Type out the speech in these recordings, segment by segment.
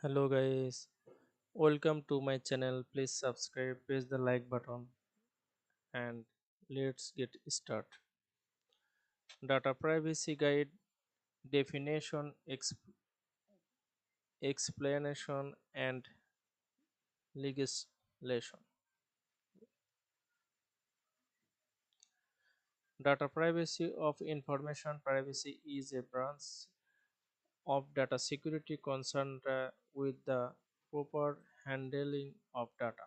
Hello guys, welcome to my channel. Please subscribe, press the like button and let's get started. Data privacy guide definition, explanation and legislation. Data privacy of information privacy is a branch of data security concerned with the proper handling of data.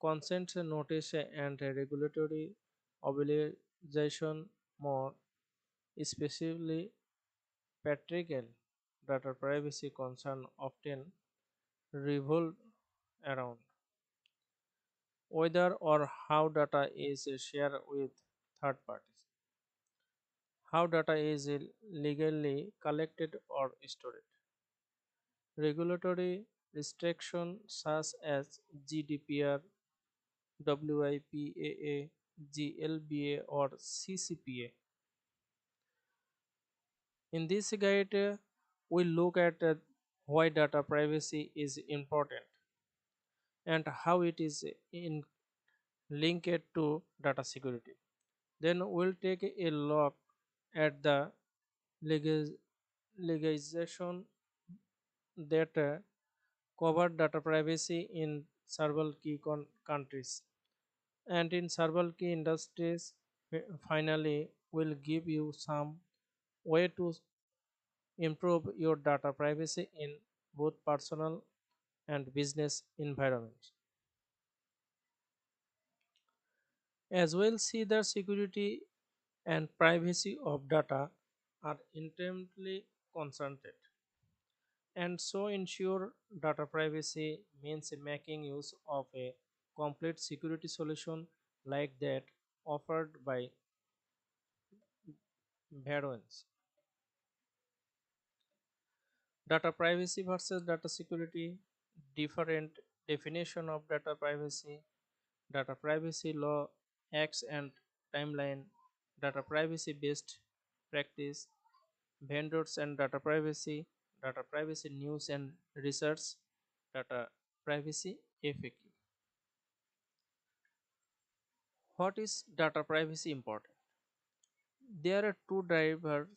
Consent notice and regulatory obligation more especially practical data privacy concerns often revolve around whether or how data is shared with third parties, how data is legally collected or stored. Regulatory restrictions such as GDPR, WIPAA, GLBA, or CCPA. In this guide, we look at why data privacy is important and how it is in linked to data security. Then we'll take a look at the legis- legislation that cover data privacy in several key countries and in several key industries. Finally, we'll give you some way to improve your data privacy in both personal and business environments. As well, see the security and privacy of data are intimately concerned, and so ensure data privacy means making use of a complete security solution like that offered by Veroens. Data privacy versus data security, different definition of data privacy, data privacy law, acts and timeline, data privacy based practice, vendors and data privacy news and research, data privacy FAQ. What is data privacy important? There are two drivers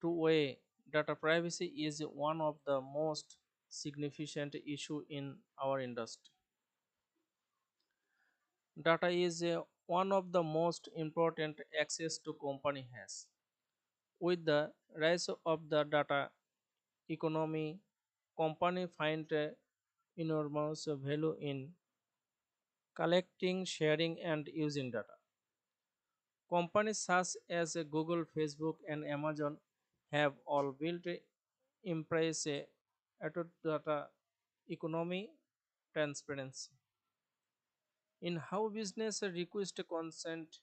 to weigh. Data privacy is one of the most significant issue in our industry. Data is one of the most important access to company has. With the rise of the data economy, company find enormous value in collecting, sharing, and using data. Companies such as Google, Facebook, and Amazon have all built embrace a data economy transparency in how business request consent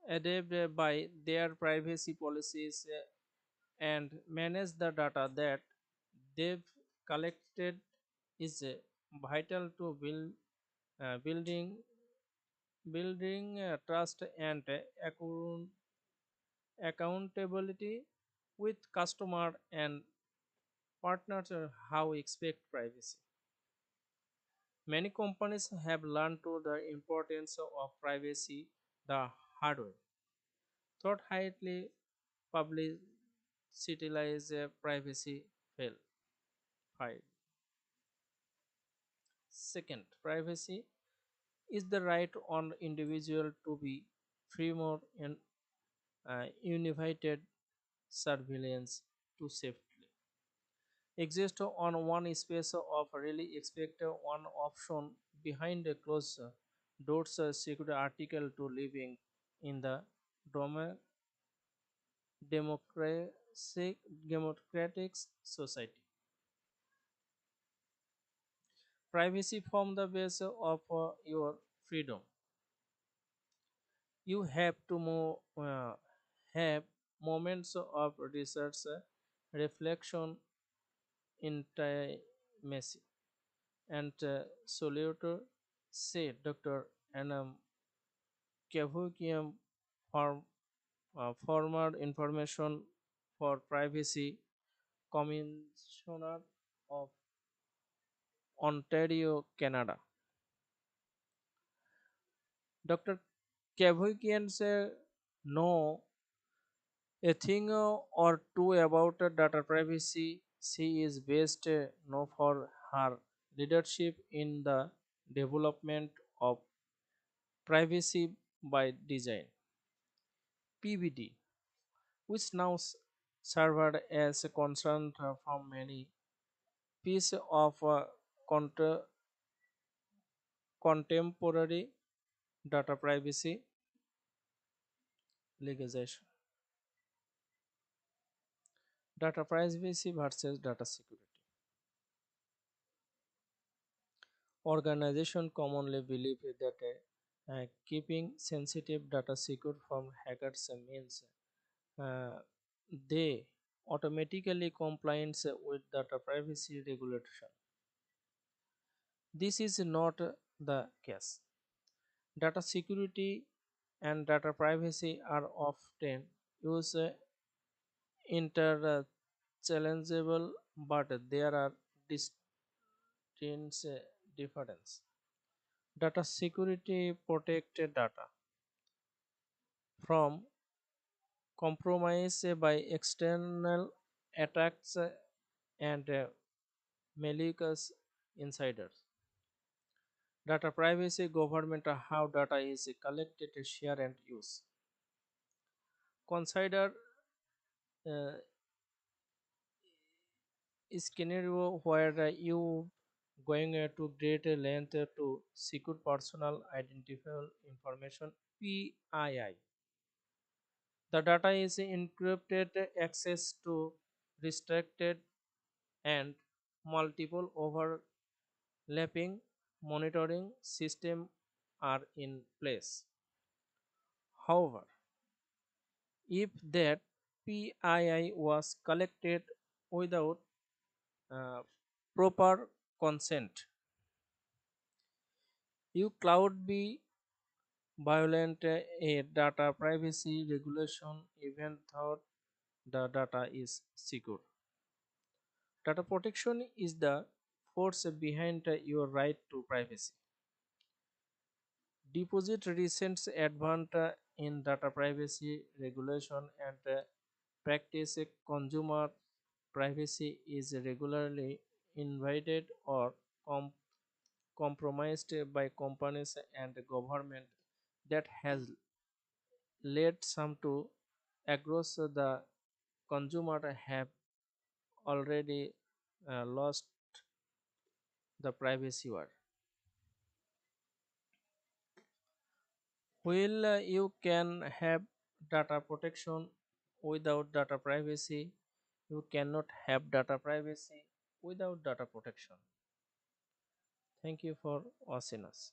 adapt by their privacy policies and manage the data that they've collected is vital to building trust and accountability with customer and partners how expect privacy. Many companies have learned to the importance of privacy the hard way. Thought highly publicitize privacy fail. 5. Second, privacy is the right on individual to be free more and unified surveillance to safely exist on one space of really expect one option behind a closed doors security article to living in the dom- democratic society. Privacy from the base of your freedom. You have to have moments of research, reflection, intimacy, and solitude, said Dr. Anam Kevukiam, former information for privacy commissioner of Ontario, Canada. Dr. Kevoikian said, know a thing or two about data privacy. She is best known for her leadership in the development of privacy by design (PBD), which now served as a concern from many piece of contemporary data privacy legislation. Data privacy versus data security. Organizations commonly believe that keeping sensitive data secure from hackers means uh, they automatically compliance with data privacy regulation. This is not the case. Data security and data privacy are often used interchangeable, but there are distinct differences. Data security protected data from compromise by external attacks and malicious insiders. Data privacy government how data is collected, shared, and used. Consider uh, scenario where you going to great length to secure personal identifiable information PII. The data is encrypted, access to restricted, and multiple overlapping monitoring system are in place. However, if that PII was collected without uh, proper consent, you cloud be violent a data privacy regulation even though the data is secure. Data protection is the force behind your right to privacy. Deposit recent advance in data privacy regulation and practice consumer privacy is regularly invaded or compromised by companies and government that has led some to across the consumer have already lost the privacy war. While you can have data protection without data privacy, you cannot have data privacy without data protection. Thank you for watching us.